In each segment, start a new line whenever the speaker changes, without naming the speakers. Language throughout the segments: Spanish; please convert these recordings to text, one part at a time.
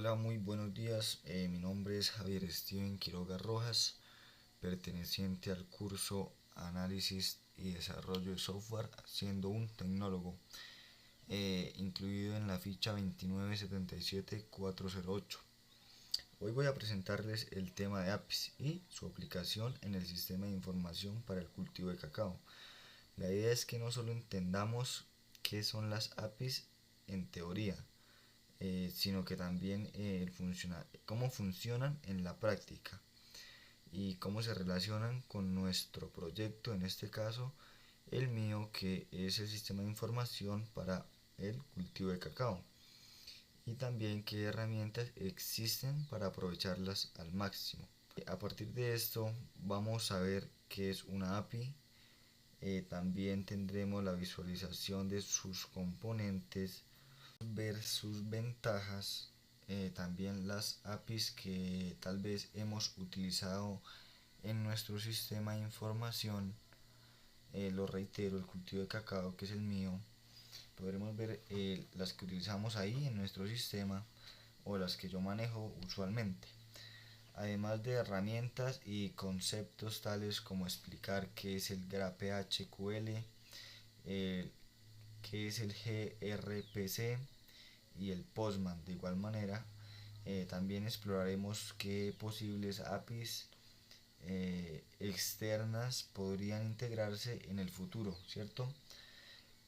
Hola, muy buenos días. Mi nombre es Javier Steven Quiroga Rojas, perteneciente al curso Análisis y Desarrollo de Software, siendo un tecnólogo, incluido en la ficha 2977408. Hoy voy a presentarles el tema de APIs y su aplicación en el sistema de información para el cultivo de cacao. La idea es que no solo entendamos qué son las APIs en teoría, sino que también cómo funcionan en la práctica y cómo se relacionan con nuestro proyecto, en este caso el mío, que es el sistema de información para el cultivo de cacao, y también qué herramientas existen para aprovecharlas al máximo. A partir de esto vamos a ver qué es una API. También tendremos la visualización de sus componentes, ver sus ventajas, también las APIs que tal vez hemos utilizado en nuestro sistema de información. Lo reitero, el cultivo de cacao, que es el mío, podremos ver las que utilizamos ahí en nuestro sistema o las que yo manejo usualmente, además de herramientas y conceptos tales como explicar qué es el GraphQL, qué es el gRPC y el Postman. De igual manera, también exploraremos qué posibles APIs externas podrían integrarse en el futuro, ¿cierto?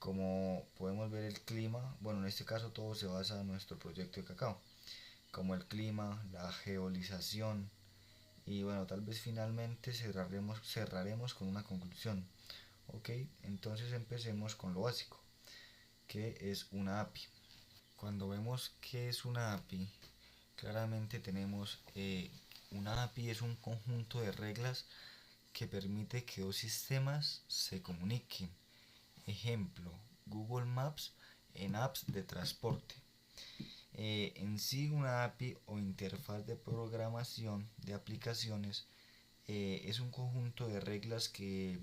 Como podemos ver, el clima, bueno, en este caso todo se basa en nuestro proyecto de cacao, como el clima, la geolización, y bueno, tal vez finalmente cerraremos con una conclusión. Ok, entonces empecemos con lo básico, que es una API. Cuando vemos qué es una API, claramente tenemos una API es un conjunto de reglas que permite que dos sistemas se comuniquen. Ejemplo, Google Maps en apps de transporte. En sí, una API o interfaz de programación de aplicaciones es un conjunto de reglas que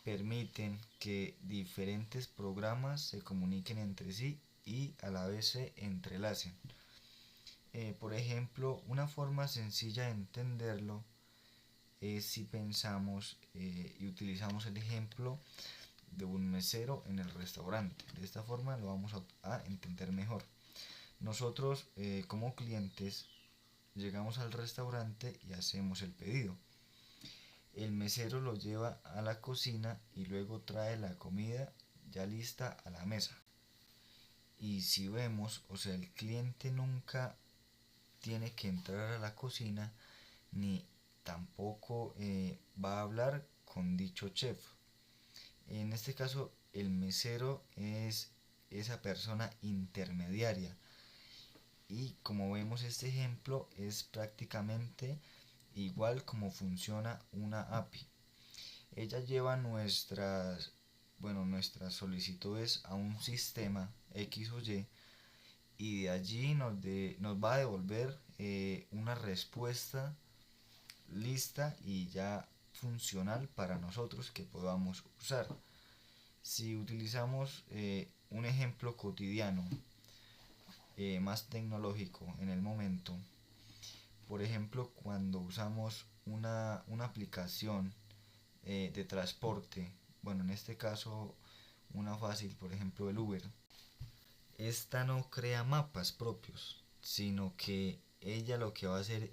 permiten que diferentes programas se comuniquen entre sí y a la vez se entrelacen. Por ejemplo, una forma sencilla de entenderlo es si pensamos y utilizamos el ejemplo de un mesero en el restaurante. De esta forma lo vamos a entender mejor. Nosotros, como clientes, llegamos al restaurante y hacemos el pedido. El mesero lo lleva a la cocina y luego trae la comida ya lista a la mesa. Y si vemos, o sea, el cliente nunca tiene que entrar a la cocina ni tampoco va a hablar con dicho chef. En este caso, el mesero es esa persona intermediaria, y como vemos, este ejemplo es prácticamente igual como funciona una API. Ella lleva nuestras solicitudes a un sistema X o y de allí nos va a devolver una respuesta lista y ya funcional para nosotros que podamos usar. Si utilizamos un ejemplo cotidiano, más tecnológico en el momento, por ejemplo, cuando usamos una aplicación de transporte, bueno, en este caso una fácil, por ejemplo, el Uber. Esta no crea mapas propios, sino que ella lo que va a hacer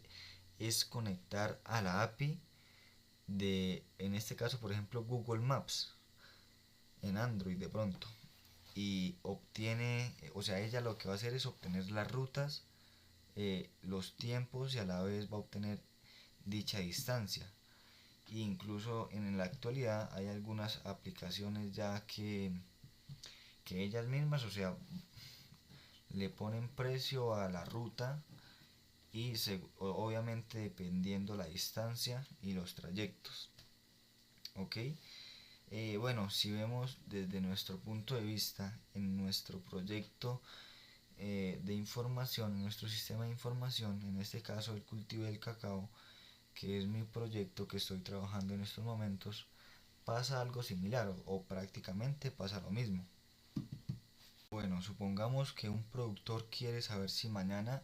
es conectar a la API de, en este caso, por ejemplo, Google Maps en Android de pronto, y obtiene, o sea, ella lo que va a hacer es obtener las rutas, los tiempos, y a la vez va a obtener dicha distancia. E incluso en la actualidad hay algunas aplicaciones ya que ellas mismas, o sea, le ponen precio a la ruta y obviamente dependiendo la distancia y los trayectos. Ok, bueno, si vemos desde nuestro punto de vista en nuestro proyecto de información, en nuestro sistema de información, en este caso el cultivo del cacao, que es mi proyecto que estoy trabajando en estos momentos, pasa algo similar o prácticamente pasa lo mismo. Bueno, supongamos que un productor quiere saber si mañana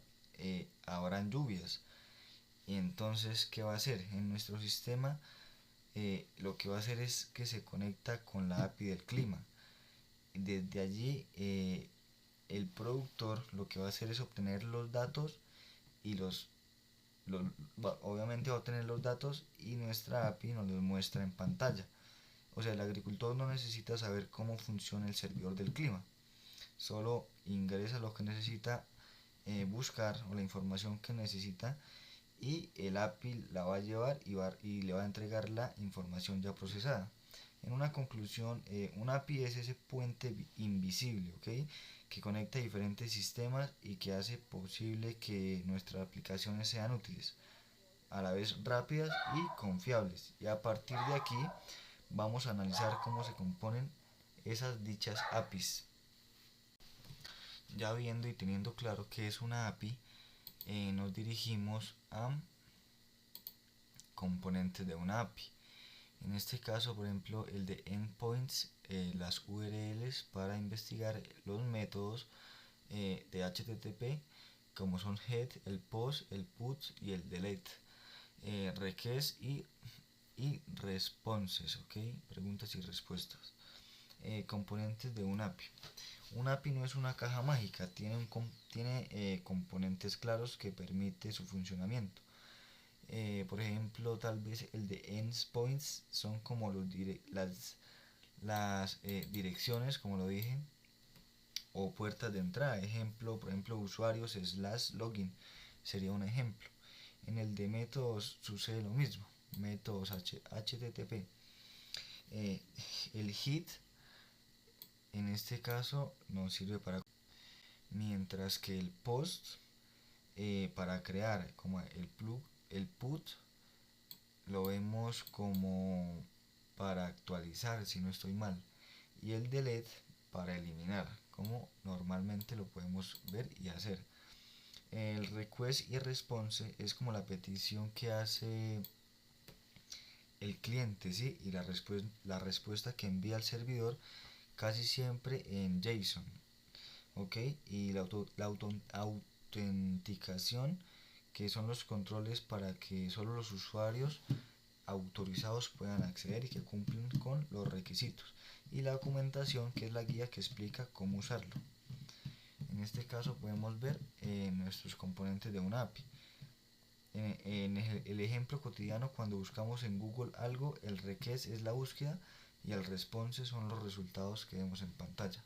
habrán lluvias. Y entonces, ¿qué va a hacer? En nuestro sistema lo que va a hacer es que se conecta con la API del clima. Desde allí el productor lo que va a hacer es obtener los datos y obviamente va a obtener los datos y nuestra API nos los muestra en pantalla. O sea, el agricultor no necesita saber cómo funciona el servidor del clima, solo ingresa lo que necesita buscar o la información que necesita y el API la va a llevar y le va a entregar la información ya procesada. En una conclusión, un API es ese puente invisible, ¿ok?, que conecta diferentes sistemas y que hace posible que nuestras aplicaciones sean útiles, a la vez rápidas y confiables. Y a partir de aquí vamos a analizar cómo se componen esas dichas APIs. Ya viendo y teniendo claro qué es una API, nos dirigimos a componentes de una API. En este caso, por ejemplo, el de endpoints, las URLs para investigar los métodos de HTTP, como son head, el post, el put y el delete, requests y responses, ¿ok? Preguntas y respuestas. Componentes de un API. Un API no es una caja mágica, tiene componentes claros que permite su funcionamiento. Por ejemplo, tal vez el de endpoints son como las direcciones, como lo dije, o puertas de entrada. Ejemplo, por ejemplo, usuarios / login sería un ejemplo. En el de métodos sucede lo mismo, métodos HTTP. El hit en este caso nos sirve para, mientras que el post para crear, como el put lo vemos como para actualizar, si no estoy mal, y el delete para eliminar, como normalmente lo podemos ver y hacer. El request y response es como la petición que hace el cliente, ¿sí?, y la respuesta que envía al servidor, casi siempre en JSON, ¿ok? Y la autenticación, que son los controles para que solo los usuarios autorizados puedan acceder y que cumplen con los requisitos, y la documentación, que es la guía que explica cómo usarlo. En este caso podemos ver nuestros componentes de una API. En el ejemplo cotidiano, cuando buscamos en Google algo, el request es la búsqueda y el response son los resultados que vemos en pantalla,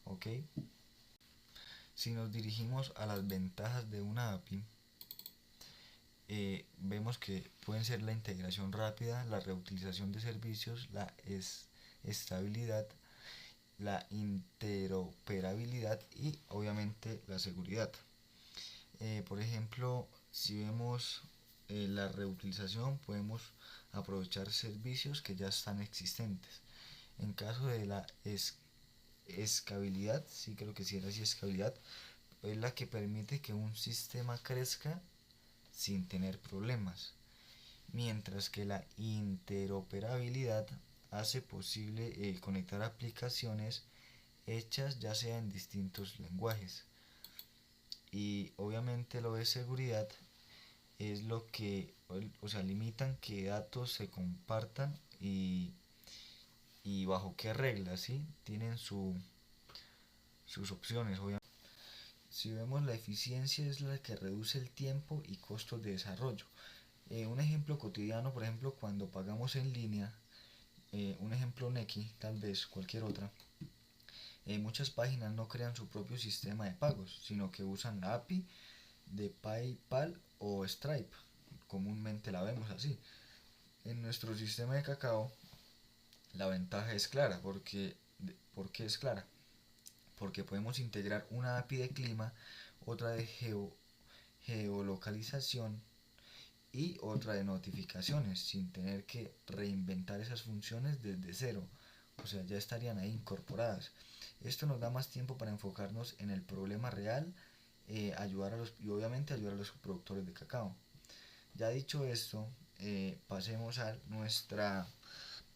¿ok? Si nos dirigimos a las ventajas de una API, vemos que pueden ser la integración rápida, la reutilización de servicios, la estabilidad, la interoperabilidad y obviamente la seguridad. Por ejemplo, si vemos la reutilización, podemos aprovechar servicios que ya están existentes. En caso de la escalabilidad, sí creo que sí era así, escalabilidad, es la que permite que un sistema crezca sin tener problemas, mientras que la interoperabilidad hace posible conectar aplicaciones hechas ya sea en distintos lenguajes. Y obviamente lo de seguridad es lo que, o sea, limitan que datos se compartan y bajo qué reglas, ¿sí? Tienen sus opciones, obviamente. Si vemos, la eficiencia es la que reduce el tiempo y costos de desarrollo. Un ejemplo cotidiano, por ejemplo, cuando pagamos en línea, un ejemplo Nequi, tal vez cualquier otra, muchas páginas no crean su propio sistema de pagos, sino que usan la API de PayPal o Stripe, comúnmente la vemos así. En nuestro sistema de Kakao la ventaja es clara, ¿por qué es clara? Porque podemos integrar una API de clima, otra de geolocalización y otra de notificaciones, sin tener que reinventar esas funciones desde cero, o sea, ya estarían ahí incorporadas. Esto nos da más tiempo para enfocarnos en el problema real, y obviamente ayudar a los productores de cacao. Ya dicho esto, pasemos a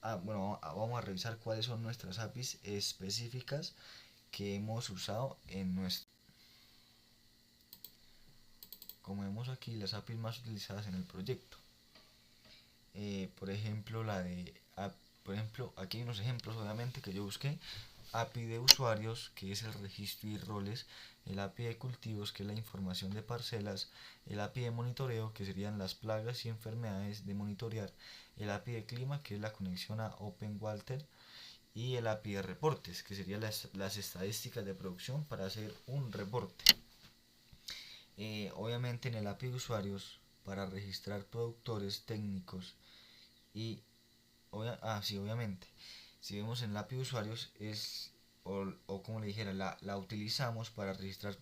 vamos a revisar cuáles son nuestras APIs específicas que hemos usado en nuestro. como vemos aquí, las APIs más utilizadas en el proyecto. Por ejemplo, aquí hay unos ejemplos obviamente que yo busqué. API de usuarios, que es el registro y roles, el API de cultivos, que es la información de parcelas, el API de monitoreo, que serían las plagas y enfermedades de monitorear, el API de clima, que es la conexión a OpenWater, y el API de reportes, que serían las estadísticas de producción para hacer un reporte. Obviamente en el API de usuarios, para registrar productores técnicos y sí, obviamente, si vemos en el API de usuarios o como le dijera, la utilizamos para registrar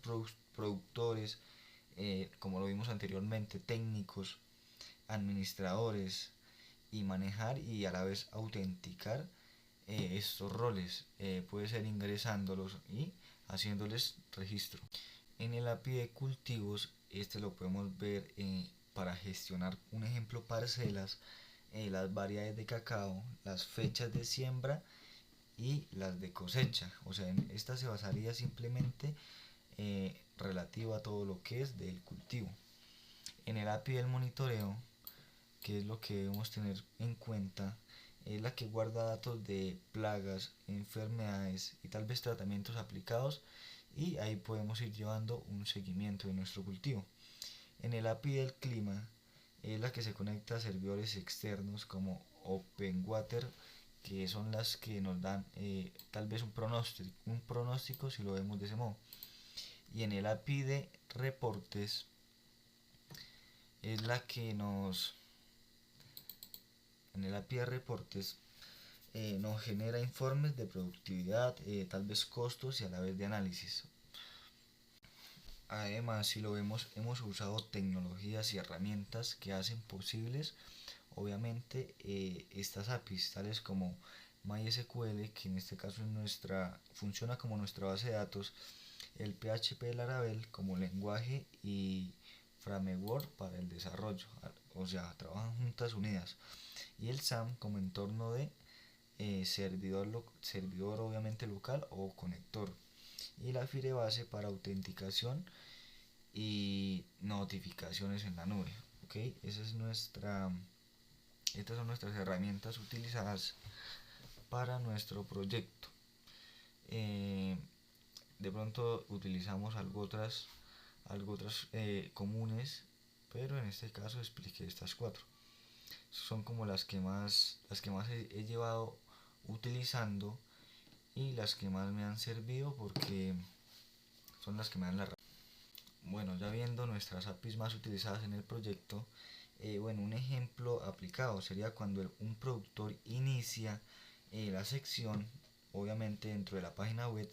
productores, como lo vimos anteriormente, técnicos, administradores, y manejar y a la vez autenticar estos roles. Puede ser ingresándolos y haciéndoles registro. En el API de cultivos, este lo podemos ver para gestionar, un ejemplo, parcelas, las variedades de cacao, las fechas de siembra y las de cosecha. O sea, esta se basaría simplemente relativo a todo lo que es del cultivo. En el API del monitoreo, que es lo que debemos tener en cuenta, es la que guarda datos de plagas, enfermedades y tal vez tratamientos aplicados, y ahí podemos ir llevando un seguimiento de nuestro cultivo. En el API del clima es la que se conecta a servidores externos como OpenWater, que son las que nos dan tal vez un pronóstico si lo vemos de ese modo. Y en el API de reportes es la que en el API de reportes nos genera informes de productividad, tal vez costos y a la vez de análisis. Además, si lo vemos, hemos usado tecnologías y herramientas que hacen posibles, obviamente, estas APIs, tales como MySQL, que en este caso funciona como nuestra base de datos, el PHP de Laravel como lenguaje y framework para el desarrollo, o sea, trabajan juntas unidas, y el SAM como entorno de servidor obviamente local o conector, y la Firebase para autenticación y notificaciones en la nube. ¿Okay? Estas son nuestras herramientas utilizadas para nuestro proyecto. De pronto utilizamos algo otras comunes, pero en este caso expliqué estas cuatro. Son como las que más he llevado utilizando y las que más me han servido porque son las que me dan la razón. Bueno, ya viendo nuestras APIs más utilizadas en el proyecto, bueno, un ejemplo aplicado sería cuando un productor inicia la sección, obviamente dentro de la página web,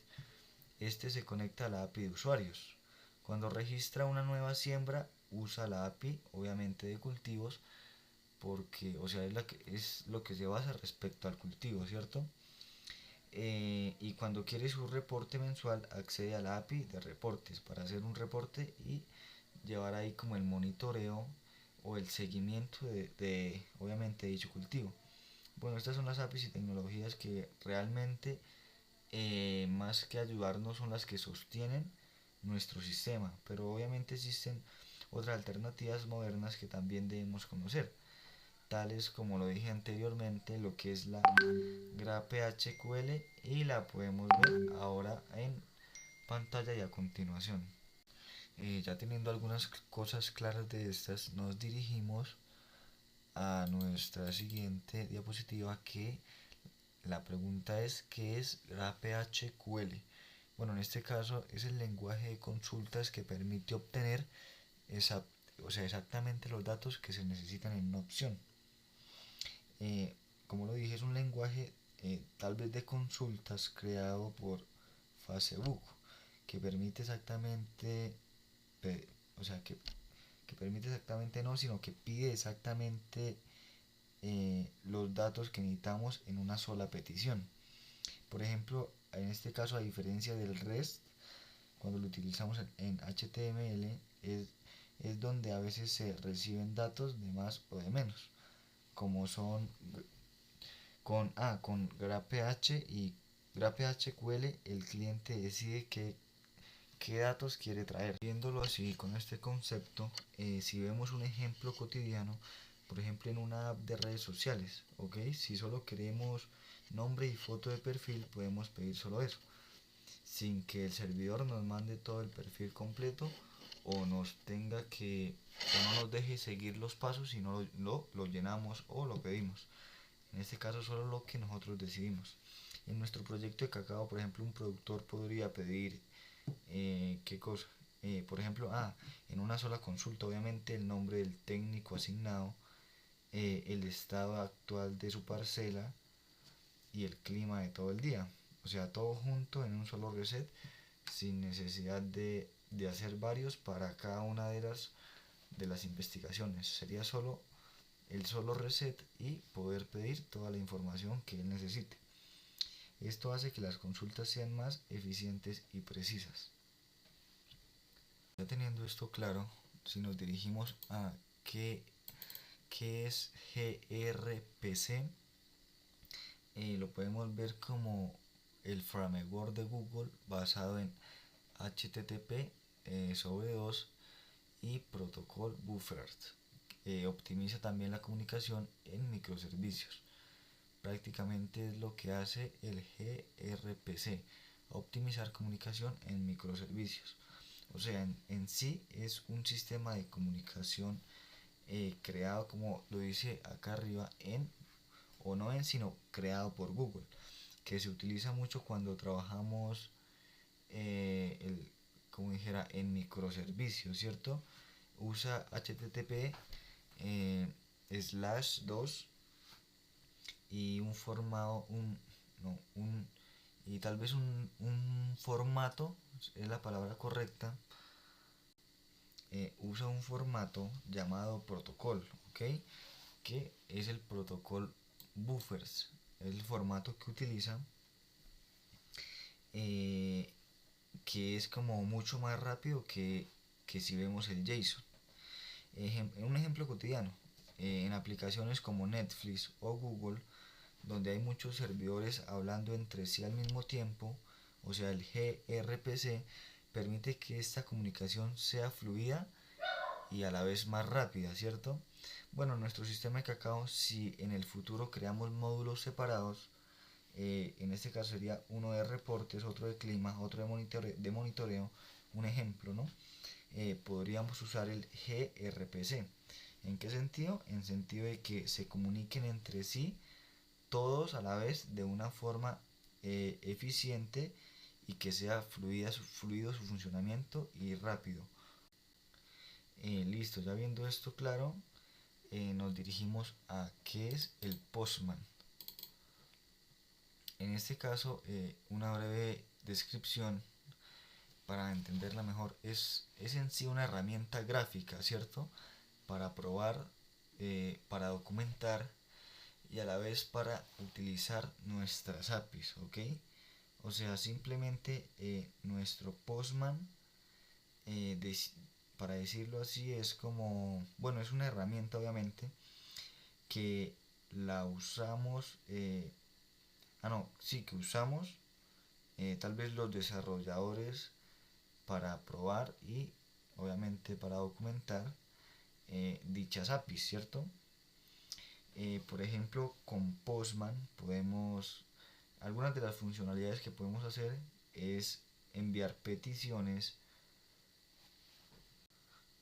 este se conecta a la API de usuarios. Cuando registra una nueva siembra, usa la API, obviamente de cultivos, porque, o sea, es lo que se basa respecto al cultivo, ¿cierto? Y cuando quiere su reporte mensual, accede a la API de reportes para hacer un reporte y llevar ahí como el monitoreo o el seguimiento de obviamente dicho cultivo. Bueno, estas son las APIs y tecnologías que realmente más que ayudarnos son las que sostienen nuestro sistema, pero obviamente existen otras alternativas modernas que también debemos conocer, tales como lo dije anteriormente, lo que es la GraphQL, y la podemos ver ahora en pantalla y a continuación. Ya teniendo algunas cosas claras de estas, nos dirigimos a nuestra siguiente diapositiva, que la pregunta es: ¿qué es GraphQL? Bueno, en este caso es el lenguaje de consultas que permite obtener exactamente los datos que se necesitan en una opción. Como lo dije, es un lenguaje tal vez de consultas creado por Facebook, que permite exactamente, o sea, que permite exactamente no, sino que pide exactamente los datos que necesitamos en una sola petición. Por ejemplo, en este caso, a diferencia del REST, cuando lo utilizamos en HTML, es donde a veces se reciben datos de más o de menos, como son con GraphQL. El cliente decide qué qué datos quiere traer. Viéndolo así con este concepto, si vemos un ejemplo cotidiano, por ejemplo en una app de redes sociales, ¿ok? Si solo queremos nombre y foto de perfil, podemos pedir solo eso, sin que el servidor nos mande todo el perfil completo o nos tenga que, o no nos deje seguir los pasos si no lo llenamos o lo pedimos. En este caso solo lo que nosotros decidimos. En nuestro proyecto de cacao, por ejemplo, un productor podría pedir qué cosa. Por ejemplo, en una sola consulta, obviamente el nombre del técnico asignado, el estado actual de su parcela y el clima de todo el día. O sea, todo junto en un solo reset, sin necesidad de hacer varios para cada una de las investigaciones. Sería solo el solo reset y poder pedir toda la información que él necesite. Esto hace que las consultas sean más eficientes y precisas. Ya teniendo esto claro, si nos dirigimos a qué es gRPC, lo podemos ver como el framework de Google basado en HTTP sobre 2 y Protocol Buffers. Optimiza también la comunicación en microservicios. Prácticamente es lo que hace el gRPC, optimizar comunicación en microservicios. O sea, en sí es un sistema de comunicación creado, como lo dice acá arriba, o no sino creado por Google, que se utiliza mucho cuando trabajamos, como dijera, en microservicios, ¿cierto? Usa HTTP /2 y un formado, no, y tal vez un formato, es la palabra correcta, usa un formato llamado protocol, ¿ok? Que es el protocol buffers, es el formato que utiliza, eh, que es como mucho más rápido que si vemos el JSON. Un ejemplo cotidiano, en aplicaciones como Netflix o Google, donde hay muchos servidores hablando entre sí al mismo tiempo, o sea, el gRPC permite que esta comunicación sea fluida y a la vez más rápida, ¿cierto? Bueno, nuestro sistema de cacao, si en el futuro creamos módulos separados, en este caso sería uno de reportes, otro de clima, otro de monitoreo, un ejemplo, ¿no? Podríamos usar el gRPC. ¿En qué sentido? En sentido de que se comuniquen entre sí todos a la vez de una forma eficiente y que sea fluido su funcionamiento y rápido. Listo, ya viendo esto claro, nos dirigimos a qué es el Postman. En este caso, una breve descripción para entenderla mejor, es en sí una herramienta gráfica, ¿cierto? Para probar, para documentar y a la vez para utilizar nuestras APIs, ¿ok? O sea, simplemente nuestro Postman, para decirlo así, es como, bueno, es una herramienta obviamente que la usamos, no, sí, que usamos tal vez los desarrolladores para probar y obviamente para documentar dichas APIs, ¿cierto? Por ejemplo, con Postman algunas de las funcionalidades que podemos hacer es enviar peticiones,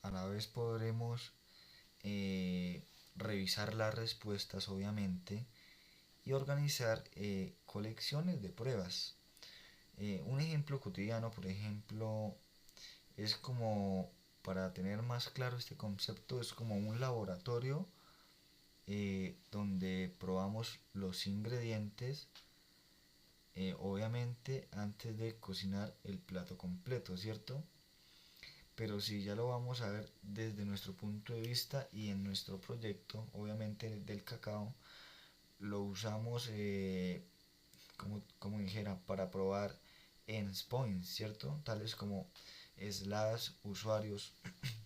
a la vez podremos revisar las respuestas obviamente y organizar colecciones de pruebas. Un ejemplo cotidiano, por ejemplo, es como, para tener más claro este concepto, es como un laboratorio donde probamos los ingredientes, obviamente antes de cocinar el plato completo, ¿cierto? Pero si ya lo vamos a ver desde nuestro punto de vista y en nuestro proyecto, obviamente del cacao, lo usamos, como dijera, para probar endpoints, ¿cierto? Tales como /usuarios,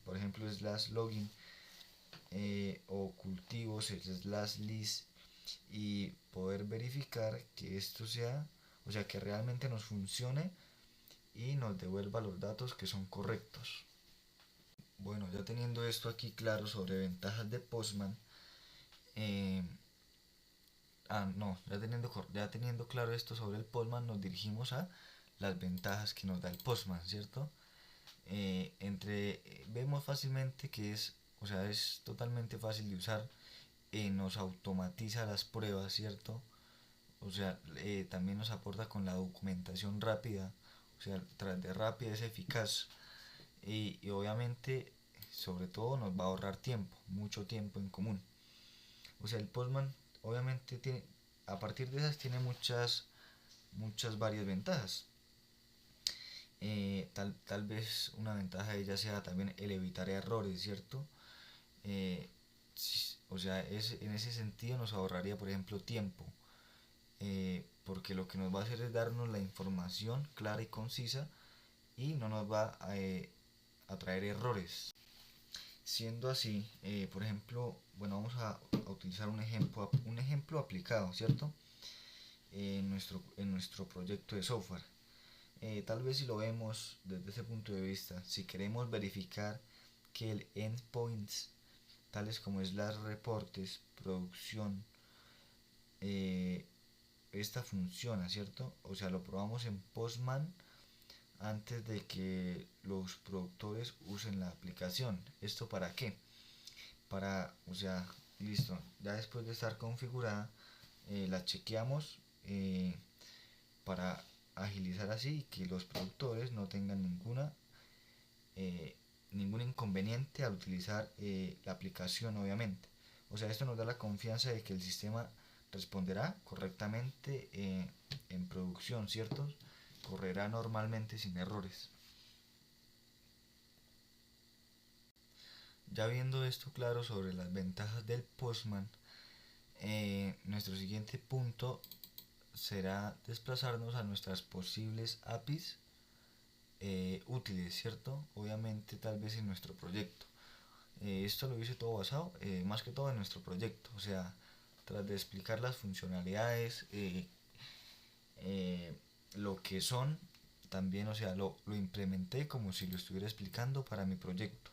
por ejemplo, /login, o cultivos, /list, y poder verificar que esto sea, o sea, que realmente nos funcione y nos devuelva los datos que son correctos. Bueno, ya teniendo esto aquí claro sobre ventajas de Postman, eh, ya teniendo claro esto sobre el Postman, nos dirigimos a las ventajas que nos da el Postman, ¿cierto? Vemos fácilmente que es totalmente fácil de usar, nos automatiza las pruebas, ¿cierto? También nos aporta con la documentación rápida, tras de rápida es eficaz y obviamente, sobre todo, nos va a ahorrar tiempo, mucho tiempo en común. El Postman obviamente a partir de esas tiene varias ventajas. Tal vez una ventaja de ella sea también el evitar errores, ¿cierto? Eh, en ese sentido nos ahorraría, por ejemplo, tiempo, porque lo que nos va a hacer es darnos la información clara y concisa y no nos va a traer errores. Siendo así, por ejemplo, bueno, vamos a utilizar un ejemplo aplicado, ¿cierto? En nuestro proyecto de software. Tal vez si lo vemos desde ese punto de vista, si queremos verificar que el endpoints, tales como slash reportes, producción, esta funciona, ¿cierto? Lo probamos en Postman antes de que los productores usen la aplicación. ¿Esto para qué? Listo, ya después de estar configurada, la chequeamos para agilizar así que los productores no tengan ningún inconveniente al utilizar la aplicación, obviamente. Esto nos da la confianza de que el sistema responderá correctamente en producción, ¿cierto? Correrá normalmente sin errores. Ya viendo esto claro sobre las ventajas del Postman, nuestro siguiente punto será desplazarnos a nuestras posibles APIs útiles, ¿cierto? Obviamente tal vez en nuestro proyecto. Esto lo hice todo basado, más que todo en nuestro proyecto, tras de explicar las funcionalidades, lo que son, también, lo implementé como si lo estuviera explicando para mi proyecto.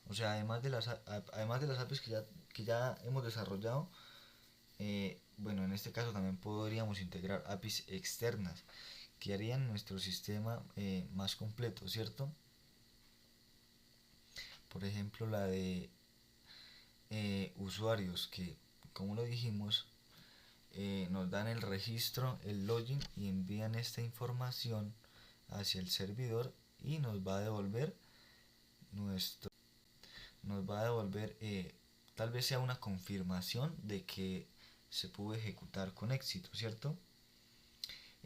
Además de las APIs que ya hemos desarrollado, bueno, en este caso también podríamos integrar APIs externas que harían nuestro sistema más completo, ¿cierto? Por ejemplo, la de usuarios que, como lo dijimos, nos dan el registro, el login y envían esta información hacia el servidor y nos va a devolver tal vez sea una confirmación de que se pudo ejecutar con éxito, ¿cierto?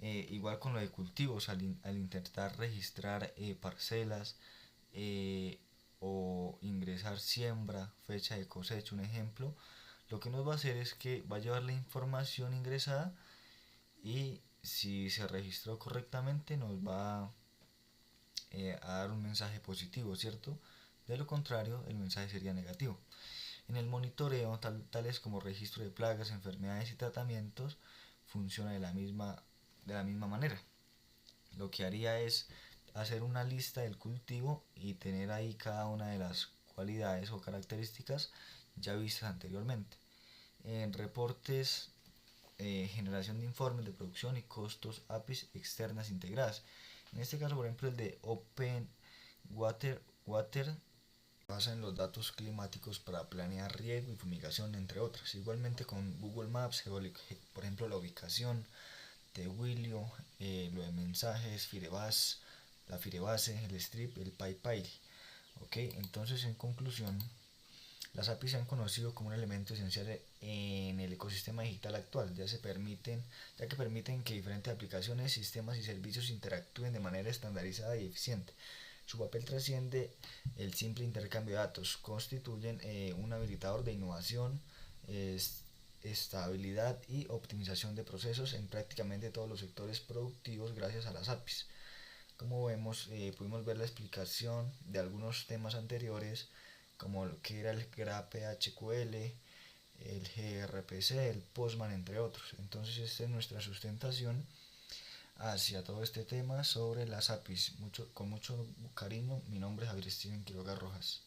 Igual con lo de cultivos, al intentar registrar parcelas o ingresar siembra, fecha de cosecha, un ejemplo, lo que nos va a hacer es que va a llevar la información ingresada y si se registró correctamente nos va a dar un mensaje positivo, ¿cierto? De lo contrario, el mensaje sería negativo. En el monitoreo, tales como registro de plagas, enfermedades y tratamientos, funciona de la misma manera. Lo que haría es hacer una lista del cultivo y tener ahí cada una de las cualidades o características ya vistas anteriormente. En reportes, generación de informes de producción y costos, APIs externas integradas. En este caso, por ejemplo, el de Open Water basa en los datos climáticos para planear riego y fumigación, entre otras. Igualmente con Google Maps, por ejemplo, la ubicación de Wilio, lo de mensajes, la Firebase, el Strip, el PyPy. Ok, entonces en conclusión, las APIs se han conocido como un elemento esencial en el ecosistema digital actual, ya que permiten que diferentes aplicaciones, sistemas y servicios interactúen de manera estandarizada y eficiente. Su papel trasciende el simple intercambio de datos, constituyen un habilitador de innovación, estabilidad y optimización de procesos en prácticamente todos los sectores productivos gracias a las APIs. Como vemos, pudimos ver la explicación de algunos temas anteriores, como lo que era el GraphQL, el gRPC, el Postman, entre otros. Entonces esta es nuestra sustentación hacia todo este tema sobre las APIs. Con mucho cariño, mi nombre es Javier Steven Quiroga Rojas.